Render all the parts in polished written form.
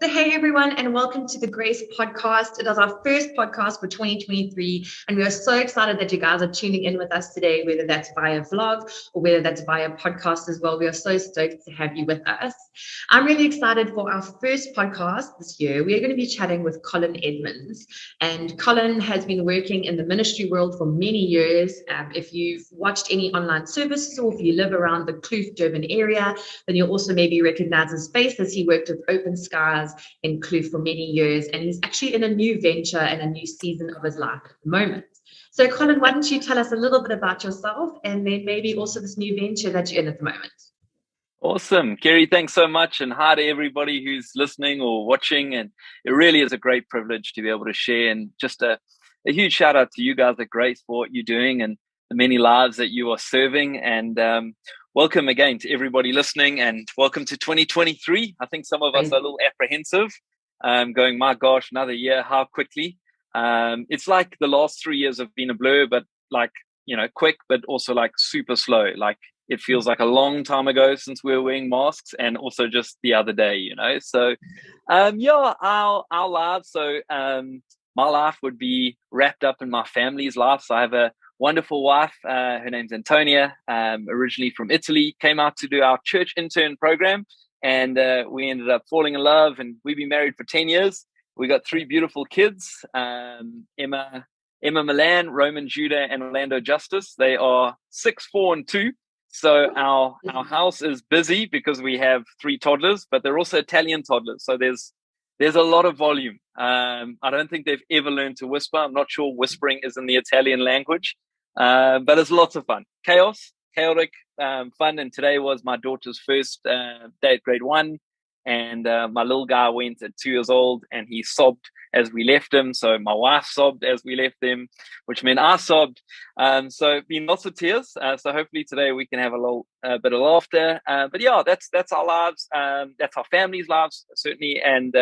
So, hey everyone, and welcome to the Grace Podcast. It is our first podcast for 2023, and we are so excited that you guys are tuning in with us today, whether that's via vlog or whether that's via podcast as well. We are so stoked to have you with us. I'm really excited for our first podcast this year. We are going to be chatting with Colin Edmonds, and Colin has been working in the ministry world for many years. If you've watched any online services or if you live around the Kloof, Durban area, then you'll also maybe recognize his face as he worked with Open Skies in Kloof for many years, and he's actually in a new venture and a new season of his life at the moment. So Colin, why don't you tell us a little bit about yourself and then maybe also this new venture that you're in at the moment? Awesome. Kerry, thanks so much. And hi to everybody who's listening or watching. And it really is a great privilege to be able to share. And just a huge shout out to you guys at Grace for what you're doing and the many lives that you are serving. And welcome again to everybody listening, and welcome to 2023. I think some of us are a little apprehensive, going, my gosh, another year, how quickly. It's like the last 3 years have been a blur, but like, quick, but also like super slow. Like it feels like a long time ago since we were wearing masks, and also just the other day, So, our lives. So, my life would be wrapped up in my family's life. So I have a wonderful wife. Her name's Antonia, originally from Italy, came out to do our church intern program, and we ended up falling in love, and we've been married for 10 years. We got 3 beautiful kids, Emma Milan, Roman Judah, and Orlando Justice. They are 6, 4, and 2. So our house is busy because we have 3 toddlers, but they're also Italian toddlers. So there's a lot of volume. I don't think they've ever learned to whisper. I'm not sure whispering is in the Italian language, but it's lots of fun. Chaotic, fun. And today was my daughter's first day at grade 1. And my little guy went at 2 years old, and he sobbed as we left him. So my wife sobbed as we left them, which meant I sobbed. So been lots of tears. So hopefully today we can have a little bit of laughter. But yeah, that's our lives. That's our family's lives, certainly. And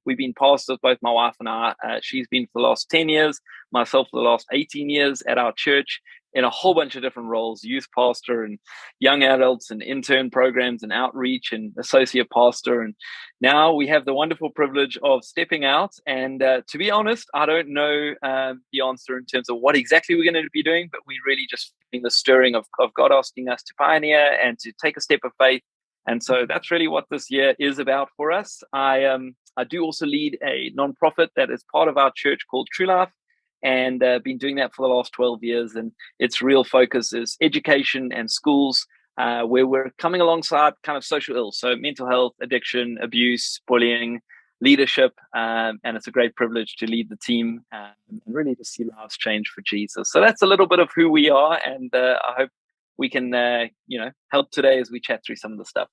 we've been pastors, both my wife and I. She's been for the last 10 years, myself for the last 18 years at our church, in a whole bunch of different roles: youth pastor and young adults and intern programs and outreach and associate pastor. And now we have the wonderful privilege of stepping out. And to be honest, I don't know the answer in terms of what exactly we're going to be doing, but we really just in the stirring of God asking us to pioneer and to take a step of faith. And so that's really what this year is about for us. I do also lead a nonprofit that is part of our church called True Life, and been doing that for the last 12 years. And its real focus is education and schools, where we're coming alongside kind of social ills. So mental health, addiction, abuse, bullying, leadership. And it's a great privilege to lead the team and really to see lives change for Jesus. So that's a little bit of who we are. And I hope we can, help today as we chat through some of the stuff.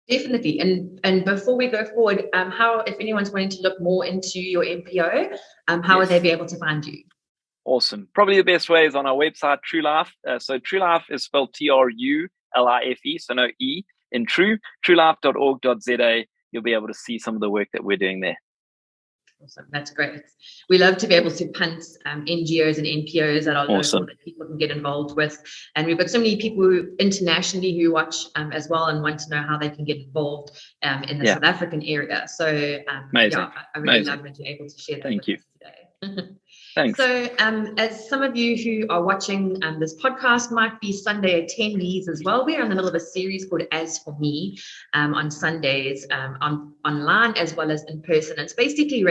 Definitely. And before we go forward, how, if anyone's wanting to look more into your NPO, how would they be able to find you? Awesome. Probably the best way is on our website, True Life. So True Life is spelled TRULIFE, so no E in True. truelife.org.za. You'll be able to see some of the work that we're doing there. Awesome. That's great. We love to be able to punt NGOs and NPOs that are local that people can get involved with. And we've got so many people internationally who watch as well and want to know how they can get involved in the South African area. So Amazing. I really love that you're able to share that Thank with you. us today. Thanks. So as some of you who are watching this podcast might be Sunday attendees as well, we're in the middle of a series called As For Me on Sundays online as well as in person. It's basically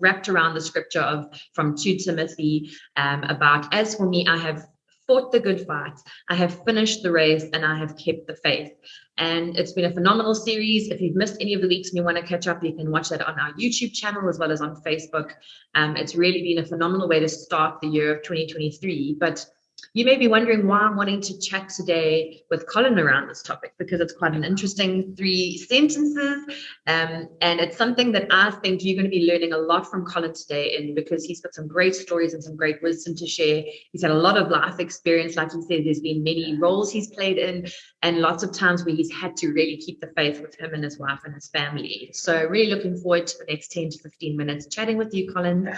wrapped around the scripture from 2 Timothy about, as for me, I have fought the good fight, I have finished the race, and I have kept the faith. And it's been a phenomenal series. If you've missed any of the weeks and you want to catch up, you can watch that on our YouTube channel as well as on Facebook. It's really been a phenomenal way to start the year of 2023. But you may be wondering why I'm wanting to chat today with Colin around this topic, because it's quite an interesting 3 sentences. And it's something that I think you're going to be learning a lot from Colin today because he's got some great stories and some great wisdom to share. He's had a lot of life experience. Like he said, there's been many roles he's played in and lots of times where he's had to really keep the faith with him and his wife and his family. So really looking forward to the next 10 to 15 minutes chatting with you, Colin.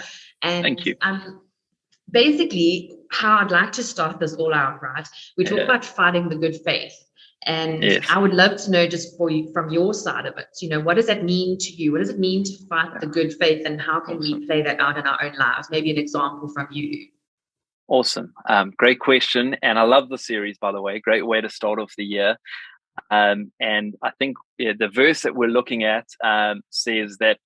And thank you. Basically, how I'd like to start this all out, right? We talk about fighting the good faith. And Yes. I would love to know just for you from your side of it, what does that mean to you? What does it mean to fight the good faith, and how can we play that out in our own lives? Maybe an example from you. Awesome. Great question. And I love the series, by the way. Great way to start off the year. And I think the verse that we're looking at says that,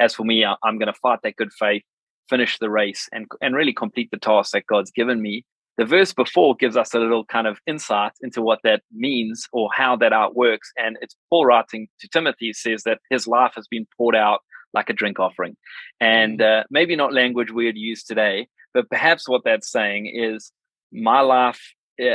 as for me, I'm going to fight that good faith, finish the race, and really complete the task that God's given me. The verse before gives us a little kind of insight into what that means or how that outworks. And it's Paul writing to Timothy, says that his life has been poured out like a drink offering. And maybe not language we'd use today, but perhaps what that's saying is my life,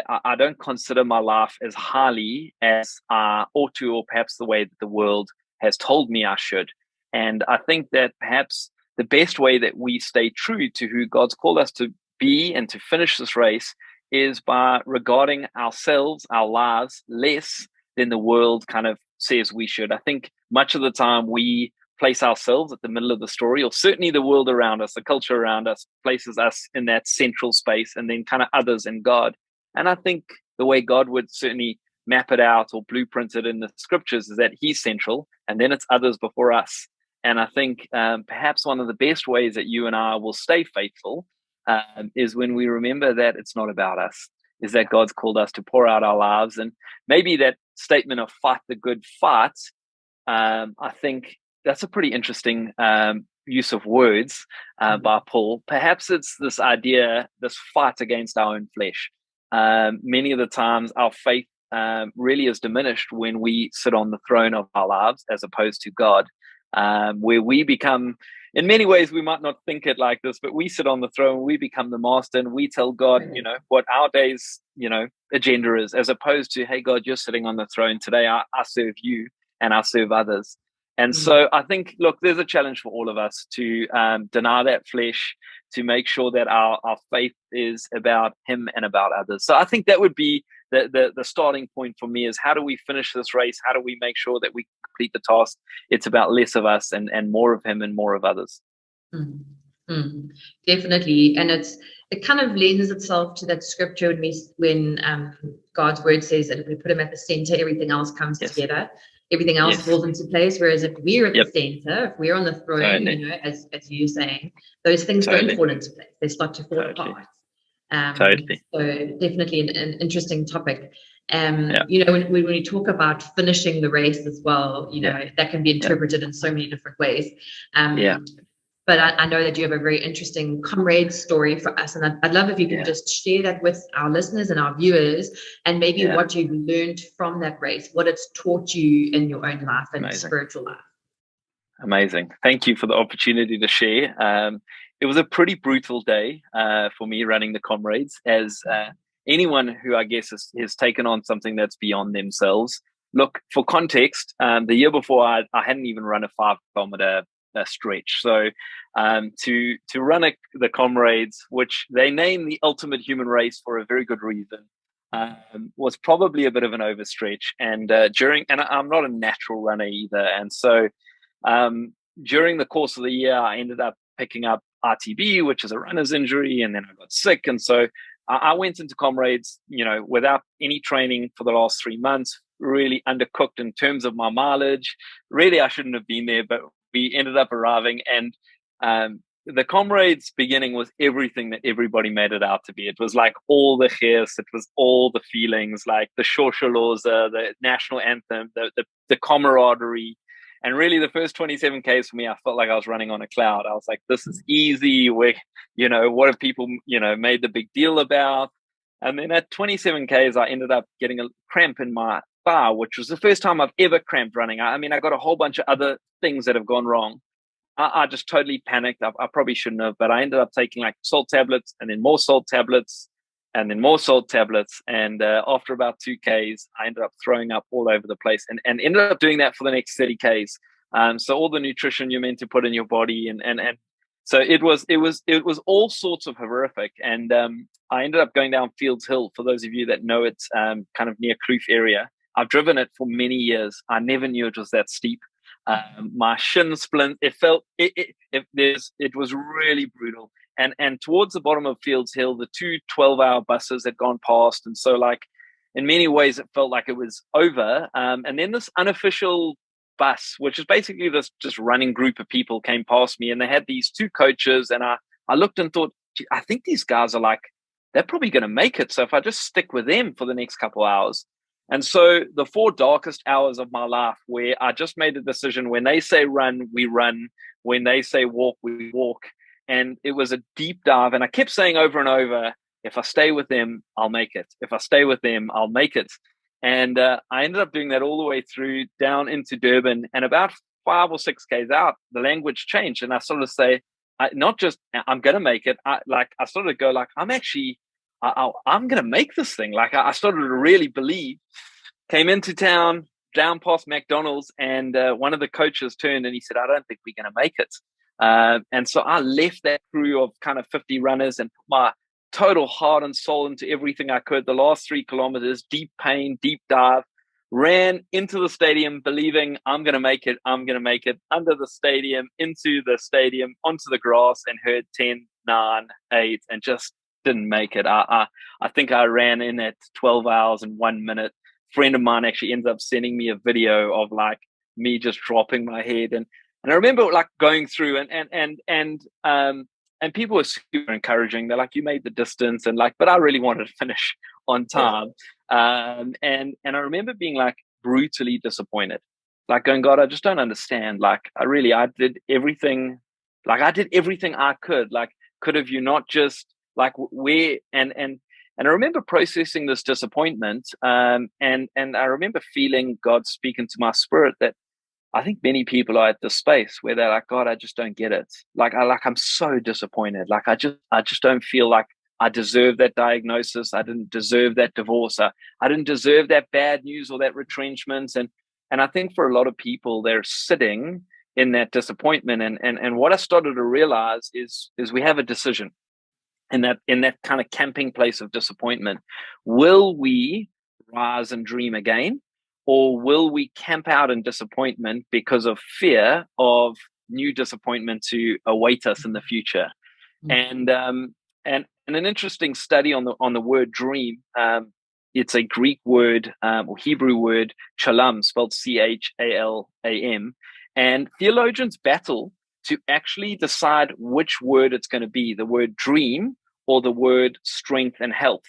I don't consider my life as highly as I ought to, or perhaps the way that the world has told me I should. And I think that perhaps the best way that we stay true to who God's called us to be and to finish this race is by regarding ourselves, our lives, less than the world kind of says we should. I think much of the time we place ourselves at the middle of the story, or certainly the world around us, the culture around us, places us in that central space, and then kind of others and God. And I think the way God would certainly map it out or blueprint it in the scriptures is that he's central, and then it's others before us. And I think perhaps one of the best ways that you and I will stay faithful is when we remember that it's not about us, is that God's called us to pour out our lives. And maybe that statement of fight the good fight, I think that's a pretty interesting use of words by Paul. Perhaps it's this idea, this fight against our own flesh. Many of the times our faith really is diminished when we sit on the throne of our lives as opposed to God, where we become, in many ways, we might not think it like this, but we sit on the throne, we become the master, and we tell God, what our day's, agenda is, as opposed to, hey, God, you're sitting on the throne today. I serve you and I serve others. And so I think, look, there's a challenge for all of us to deny that flesh, to make sure that our faith is about him and about others. So I think that would be the starting point for me, is how do we finish this race? How do we make sure that we complete the task? It's about less of us and more of him and more of others. Definitely. And it kind of lends itself to that scripture when God's word says that if we put him at the center, everything else comes together. Everything else falls into place. Whereas if we're at the center, if we're on the throne, as you're saying, those things don't fall into place. They start to fall apart. So definitely an interesting topic. When we talk about finishing the race as well, that can be interpreted in so many different ways. But I know that you have a very interesting comrade story for us, and I'd love if you could just share that with our listeners and our viewers, and maybe what you've learned from that race, what it's taught you in your own life and spiritual life. Amazing. Thank you for the opportunity to share. It was a pretty brutal day for me running the comrades, as anyone who I guess has taken on something that's beyond themselves. Look, for context, the year before I hadn't even run a 5-kilometer stretch. So to run the comrades, which they name the ultimate human race for a very good reason, was probably a bit of an overstretch. And I'm not a natural runner either. And so during the course of the year, I ended up picking up RTB, which is a runner's injury, and then I got sick. And so I went into comrades, without any training for the last 3 months, really undercooked in terms of my mileage. Really, I shouldn't have been there, but we ended up arriving, and the comrades beginning was everything that everybody made it out to be. It was like all the hairs, it was all the feelings, like the Shosholoza, the national anthem, the camaraderie. And really the first 27 Ks for me, I felt like I was running on a cloud. I was like, this is easy. What have people, made the big deal about? And then at 27 Ks, I ended up getting a cramp in my thigh, which was the first time I've ever cramped running. I got a whole bunch of other things that have gone wrong. I just totally panicked. I probably shouldn't have, but I ended up taking like salt tablets and then more salt tablets and then more salt tablets. And after about 2 Ks, I ended up throwing up all over the place and ended up doing that for the next 30 Ks. So all the nutrition you're meant to put in your body. And so it was all sorts of horrific. And I ended up going down Fields Hill. For those of you that know, it's kind of near Kloof area. I've driven it for many years. I never knew it was that steep. My shin splint, it was really brutal. And towards the bottom of Fields Hill, the 2 12-hour buses had gone past. And so in many ways it felt like it was over. And then this unofficial bus, which is basically this just running group of people, came past me, and they had these two coaches, and I looked and thought, gee, I think these guys are like, they're probably going to make it. So if I just stick with them for the next couple of hours. And so the 4 darkest hours of my life, where I just made a decision, when they say run, we run. When they say walk, we walk. And it was a deep dive. And I kept saying over and over, if I stay with them, I'll make it. If I stay with them, I'll make it. And I ended up doing that all the way through down into Durban. And about 5 or 6 Ks out, the language changed. And I sort of say, not just I'm going to make it. I started to go like, I'm going to make this thing. Like I started to really believe. Came into town, down past McDonald's, and one of the coaches turned and he said, I don't think we're going to make it. And so I left that crew of kind of 50 runners and put my total heart and soul into everything I could. The last 3 kilometers, deep pain, deep dive, ran into the stadium believing I'm going to make it. I'm going to make it. Under the stadium, into the stadium, onto the grass, and heard 10, 9, 8, and just didn't make it. I think I ran in at 12 hours and 1 minute. Friend of mine actually ends up sending me a video of like me just dropping my head, and I remember like going through and people were super encouraging. They're like, you made the distance, and like, but I really wanted to finish on time. And I remember being like brutally disappointed, like going, God, I just don't understand. Like I did everything. Like I did everything I could. Like, could have you not just like where and I remember processing this disappointment, and I remember feeling God speaking to my spirit that I think many people are at this space where they're like, God, I just don't get it. I'm so disappointed. Like I just don't feel like I deserve that diagnosis. I didn't deserve that divorce. I didn't deserve that bad news or that retrenchment. And I think for a lot of people, they're sitting in that disappointment. And what I started to realize is we have a decision in that kind of camping place of disappointment. Will we rise and dream again, or will we camp out in disappointment because of fear of new disappointment to await us in the future? And an interesting study on the word dream. It's a Greek word or Hebrew word, chalam, spelled chalam, and theologians battle to actually decide which word it's going to be, the word dream or the word strength and health.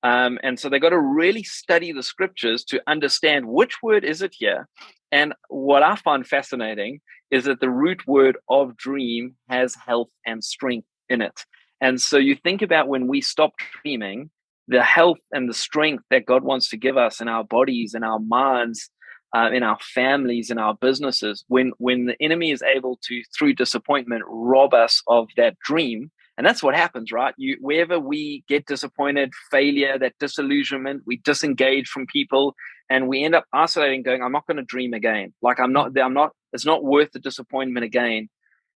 And so they got to really study the scriptures to understand which word is it here. And what I find fascinating is that the root word of dream has health and strength in it. And so you think about when we stop dreaming, the health and the strength that God wants to give us in our bodies, in our minds, in our families, in our businesses, when the enemy is able to, through disappointment, rob us of that dream. And that's what happens, right? Wherever we get disappointed, failure, that disillusionment, we disengage from people, and we end up isolating, going, I'm not going to dream again. Like it's not worth the disappointment again.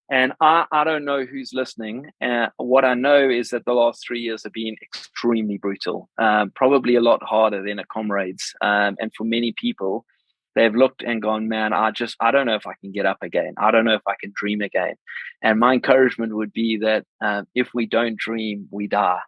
And I don't know who's listening. What I know is that the last 3 years have been extremely brutal, probably a lot harder than at Comrades. And for many people, they've looked and gone, man, I don't know if I can get up again. I don't know if I can dream again. And my encouragement would be that if we don't dream, we die.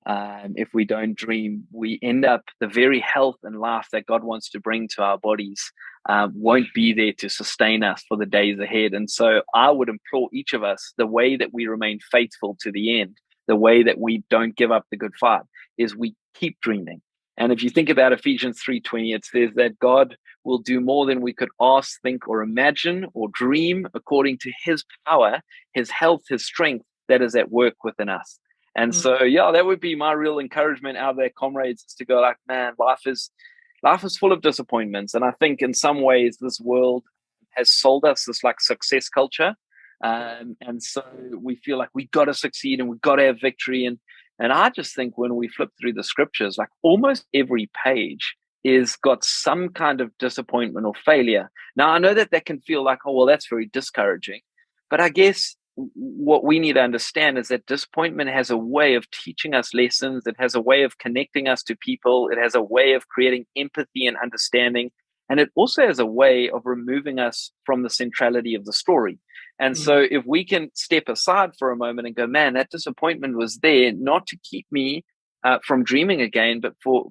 If we don't dream, we end up, the very health and life that God wants to bring to our bodies won't be there to sustain us for the days ahead. And so I would implore each of us, the way that we remain faithful to the end, the way that we don't give up the good fight, is we keep dreaming. And if you think about Ephesians 3:20, it says that God will do more than we could ask, think, or imagine, or dream, according to his power, his health, his strength that is at work within us. And so, yeah, that would be my real encouragement out there, comrades, is to go like, man, life is full of disappointments. And I think in some ways this world has sold us this like success culture. And so we feel like we got to succeed and we got to have victory. And I just think when we flip through the scriptures, like almost every page is got some kind of disappointment or failure. Now, I know that can feel like, oh, well, that's very discouraging. But I guess what we need to understand is that disappointment has a way of teaching us lessons. It has a way of connecting us to people. It has a way of creating empathy and understanding. And it also has a way of removing us from the centrality of the story. And so if we can step aside for a moment and go, man, that disappointment was there not to keep me from dreaming again, but for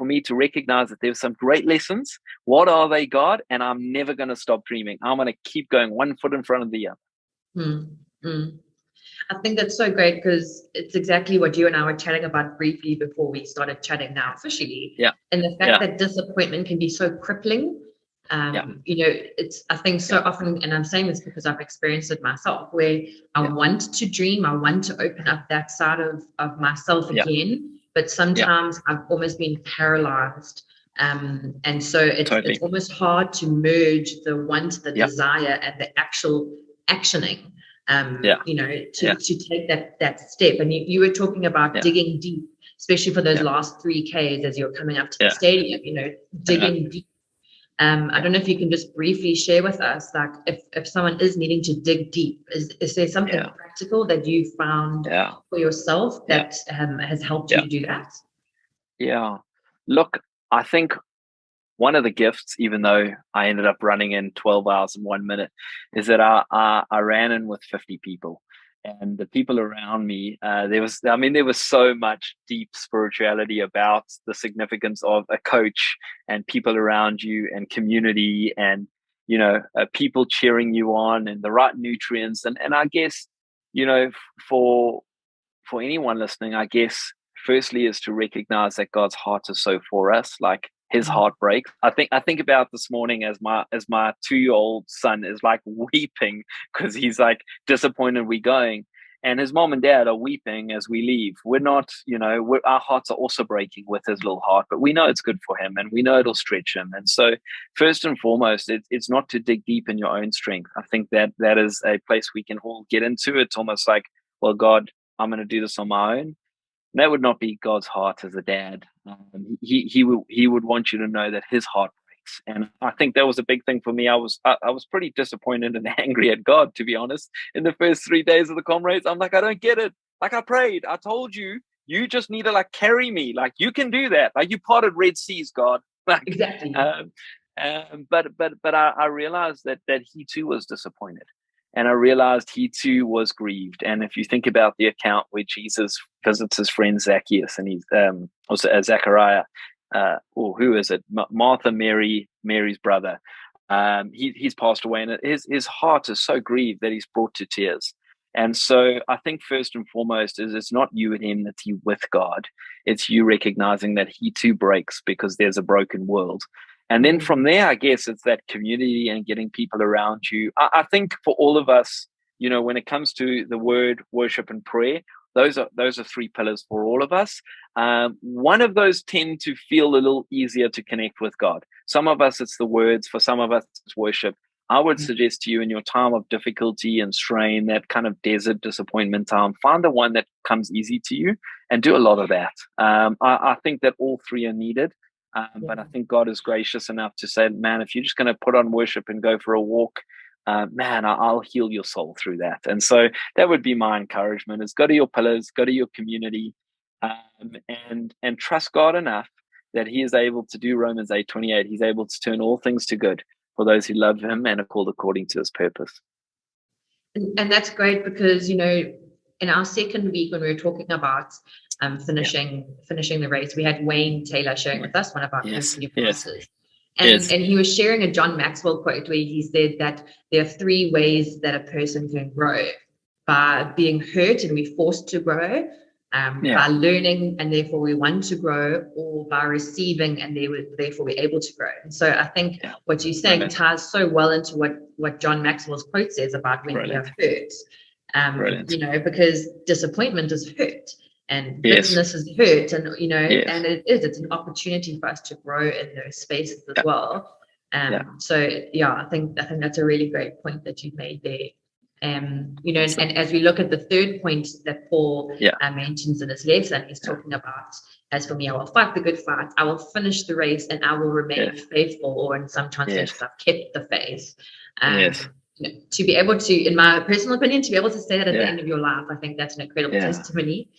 me to recognize that there's some great lessons. What are they, God? And I'm never going to stop dreaming. I'm going to keep going one foot in front of the other. I think that's so great, because it's exactly what you and I were chatting about briefly before we started chatting now officially. Yeah. And the fact that disappointment can be so crippling. It's, I think so often, and I'm saying this because I've experienced it myself, where I want to dream, I want to open up that side of myself again, but sometimes I've almost been paralyzed. And so it's almost hard to merge the want, the desire, and the actual actioning. To take that step. And you were talking about digging deep, especially for those last 3Ks as you're coming up to the stadium, digging deep. I don't know if you can just briefly share with us, like, if someone is needing to dig deep, is there something practical that you found for yourself that has helped you do that? Yeah. Look, I think one of the gifts, even though I ended up running in 12 hours and 1 minute, is that I ran in with 50 people. And the people around me, there was so much deep spirituality about the significance of a coach and people around you and community and, people cheering you on and the right nutrients. And I guess, for anyone listening, I guess, firstly is to recognize that God's heart is so for us, like his heart breaks. I think about this morning as my 2-year-old son is like weeping because he's like disappointed we're going, and his mom and dad are weeping as we leave. We're not, our hearts are also breaking with his little heart, but we know it's good for him and we know it'll stretch him. And so first and foremost, it's not to dig deep in your own strength. I think that is a place we can all get into. It's almost like, well, God, I'm going to do this on my own. That would not be God's heart as a dad. He would want you to know that his heart breaks. And I think that was a big thing for me. I was pretty disappointed and angry at God, to be honest. In the first 3 days of the comrades, I'm like, I don't get it. Like, I prayed, I told you, you just need to like carry me. Like, you can do that. Like, you parted Red Seas, God. Like, exactly. But I realized that he too was disappointed. And I realized he too was grieved. And if you think about the account where Jesus visits his friend Zacchaeus, and he's also Zachariah, or who is it? Martha, Mary's brother. He's passed away, and his heart is so grieved that he's brought to tears. And so I think first and foremost is it's not you and him that's you with God. It's you recognizing that he too breaks because there's a broken world. And then from there, I guess it's that community and getting people around you. I think for all of us, when it comes to the word, worship, and prayer, those are 3 pillars for all of us. One of those tend to feel a little easier to connect with God. Some of us, it's the words. For some of us, it's worship. I would suggest to you in your time of difficulty and strain, that kind of desert disappointment time, find the one that comes easy to you and do a lot of that. I think that all 3 are needed. But I think God is gracious enough to say, man, if you're just going to put on worship and go for a walk, man, I'll heal your soul through that. And so that would be my encouragement, is go to your pillars, go to your community, and trust God enough that he is able to do Romans 8:28. He's able to turn all things to good for those who love him and are called according to his purpose. And that's great, because, in our second week, when we were talking about finishing the race, we had Wayne Taylor sharing with us, one of our senior pastors. And he was sharing a John Maxwell quote where he said that there are 3 ways that a person can grow: by being hurt and we're forced to grow, by learning and therefore we want to grow, or by receiving and therefore we're able to grow. And so I think what you're saying ties so well into what John Maxwell's quote says about when we are hurt. Because disappointment is hurt. And bitterness is hurt, and and it's an opportunity for us to grow in those spaces as well. So I think that's a really great point that you've made there. And as we look at the third point that Paul mentions in his lesson, he's talking about, as for me, I will fight the good fight, I will finish the race, and I will remain faithful, or in some translations, I've kept the faith. To be able to, in my personal opinion, to be able to say that at the end of your life, I think that's an incredible testimony.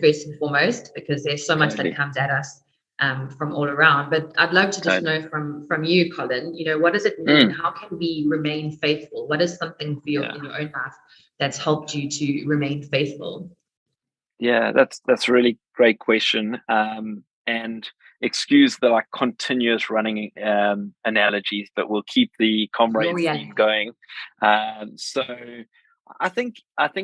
First and foremost, because there's so much that comes at us from all around. But I'd love to just know from you, Colin, what does it mean? How can we remain faithful? What is something for you in your own life that's helped you to remain faithful? Yeah, that's a really great question. And excuse the like continuous running analogies, but we'll keep the Your comrade theme reality. going. So I think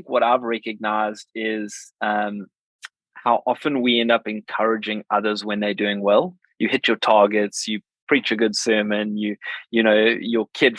what I've recognized is how often we end up encouraging others when they're doing well. You hit your targets, you preach a good sermon, you know your kid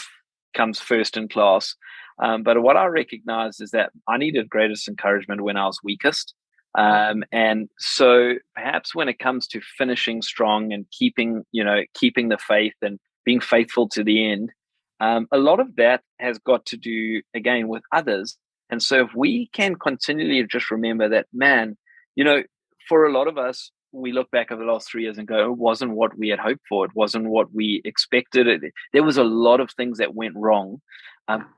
comes first in class. But what I recognized is that I needed greatest encouragement when I was weakest. And so perhaps when it comes to finishing strong and keeping the faith and being faithful to the end, a lot of that has got to do again with others. And so if we can continually just remember that, man, you know, for a lot of us, we look back over the last 3 years and go, it wasn't what we had hoped for. It wasn't what we expected. There was a lot of things that went wrong.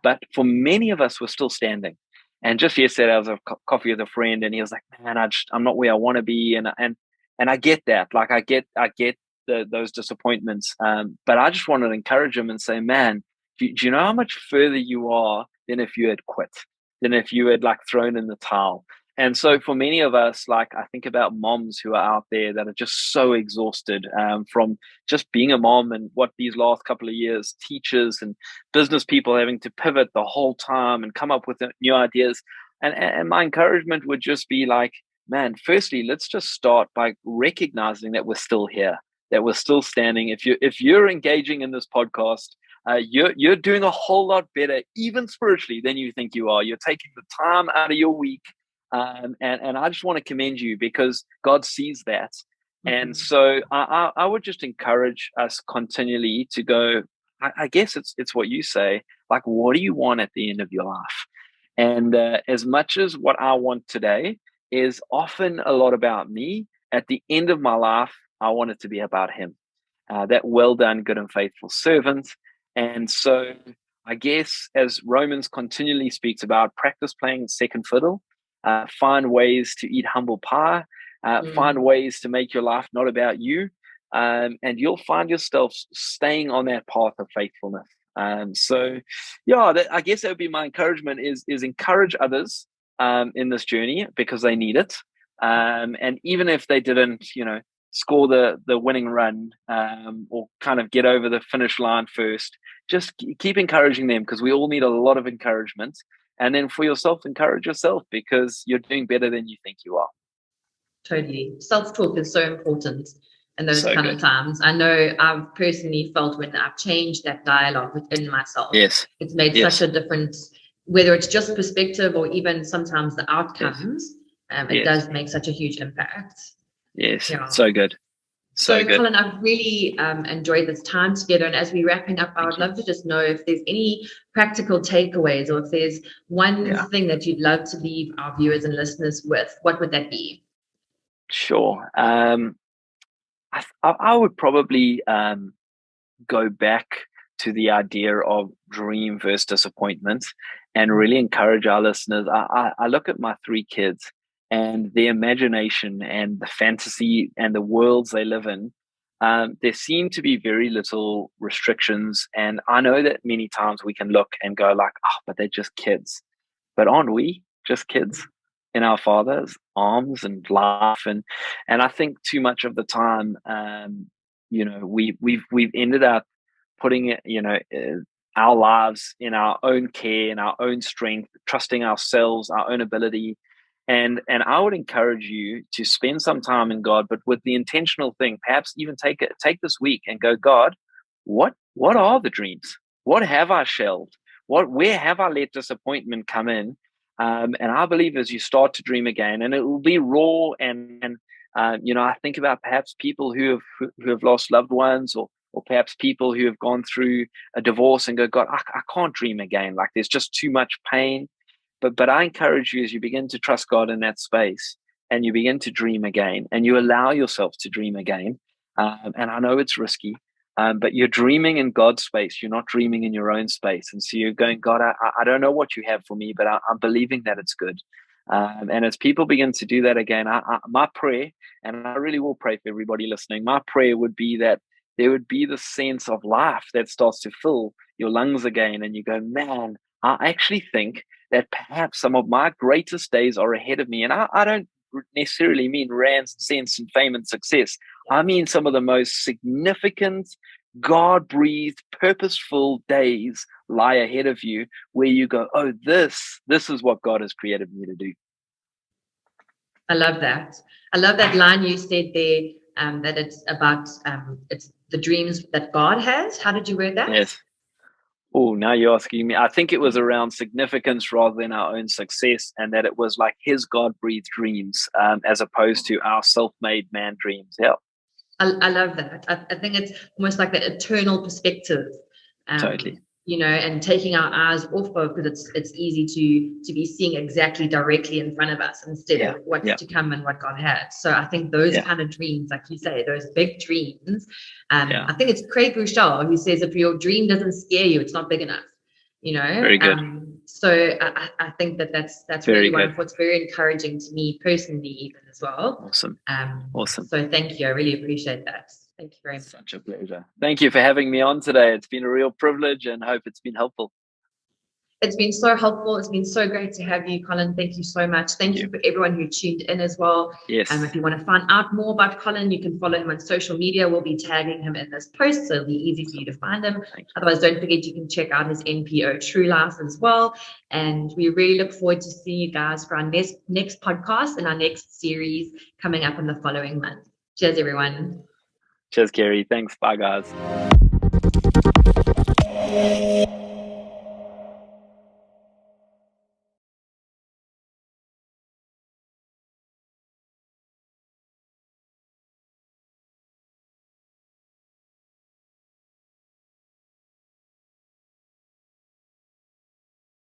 But for many of us, we're still standing. And just yesterday, I was at coffee with a friend, and he was like, "Man, I'm not where I want to be," and I get that. Like, I get those disappointments. But I just wanted to encourage him and say, "Man, do you know how much further you are than if you had quit, than if you had like thrown in the towel?" And so for many of us, like I think about moms who are out there that are just so exhausted from just being a mom, and what these last couple of years, teachers and business people having to pivot the whole time and come up with new ideas. And my encouragement would just be like, man, firstly, let's just start by recognizing that we're still here, that we're still standing. If you're engaging in this podcast, you're doing a whole lot better, even spiritually, than you think you are. You're taking the time out of your week. And I just want to commend you because God sees that. And so I would just encourage us continually to go, I guess it's what you say, like, what do you want at the end of your life? And as much as what I want today is often a lot about me, at the end of my life, I want it to be about Him. That well done, good and faithful servant. And so I guess as Romans continually speaks about, practice playing second fiddle, find ways to eat humble pie, find ways to make your life not about you, and you'll find yourself staying on that path of faithfulness. So, yeah, I guess that would be my encouragement: is encourage others in this journey because they need it, and even if they didn't, score the winning run or kind of get over the finish line first, just keep encouraging them because we all need a lot of encouragement. And then for yourself, encourage yourself because you're doing better than you think you are. Totally. Self-talk is so important in those So kind of good. times. I know I've personally felt when I've changed that dialogue within myself, Yes. it's made such Yes. a difference, whether it's just perspective or even sometimes the Yes. outcomes. It Yes. does make such a huge impact. Yes. Yeah. So good. So So, good. Colin, I've really enjoyed this time together. And as we're wrapping up, I Thank would you. love to just know if there's any practical takeaways or if there's one Yeah. thing that you'd love to leave our viewers and listeners with, what would that be? Sure. I would probably go back to the idea of dream versus disappointment and really encourage our listeners. I look at my three kids and their imagination and the fantasy and the worlds they live in. There seem to be very little restrictions. And I know that many times we can look and go like, oh, but they're just kids. But aren't we just kids in our Father's arms and life? And I think too much of the time, we've ended up putting it, our lives in our own care, in our own strength, trusting ourselves, our own ability. And I would encourage you to spend some time in God, but with the intentional thing, perhaps even take this week and go, God, what are the dreams? What have I shelved? Where have I let disappointment come in? And I believe as you start to dream again, and it will be raw and I think about perhaps people who have lost loved ones, or perhaps people who have gone through a divorce and go, God, I can't dream again. Like there's just too much pain. But I encourage you as you begin to trust God in that space and you begin to dream again and you allow yourself to dream again. And I know it's risky, but you're dreaming in God's space. You're not dreaming in your own space. And so you're going, God, I don't know what you have for me, but I'm believing that it's good. And as people begin to do that again, my prayer, and I really will pray for everybody listening, my prayer would be that there would be the sense of life that starts to fill your lungs again. And you go, man, I actually think that perhaps some of my greatest days are ahead of me. And I don't necessarily mean rands, cents, and fame and success. I mean some of the most significant, God-breathed, purposeful days lie ahead of you, where you go, oh, this is what God has created me to do. I love that. I love that line you said there, that it's about it's the dreams that God has. How did you word that? Yes. Oh, now you're asking me. I think it was around significance rather than our own success, and that it was like his God-breathed dreams, as opposed to our self-made man dreams. Yeah. I love that. I think it's almost like that eternal perspective. Totally. And taking our eyes off of, because it's easy to be seeing exactly directly in front of us instead of what's to come and what God has. So I think those kind of dreams, like you say, those big dreams. I think it's Craig Rochelle who says, if your dream doesn't scare you, it's not big enough. Very good. So I think that's very really good. wonderful. It's very encouraging to me personally, even as well. Awesome. Awesome. So thank you. I really appreciate that. Thank you very much. Such a pleasure. Thank you for having me on today. It's been a real privilege, and hope it's been helpful. It's been so helpful. It's been so great to have you, Colin. Thank you so much. Thank you for everyone who tuned in as well. Yes. If you want to find out more about Colin, you can follow him on social media. We'll be tagging him in this post, so it'll be easy for you to find him. Otherwise, don't forget you can check out his NPO True Life as well. And we really look forward to seeing you guys for our next podcast and our next series coming up in the following month. Cheers, everyone. Cheers, Kerry. Thanks. Bye, guys.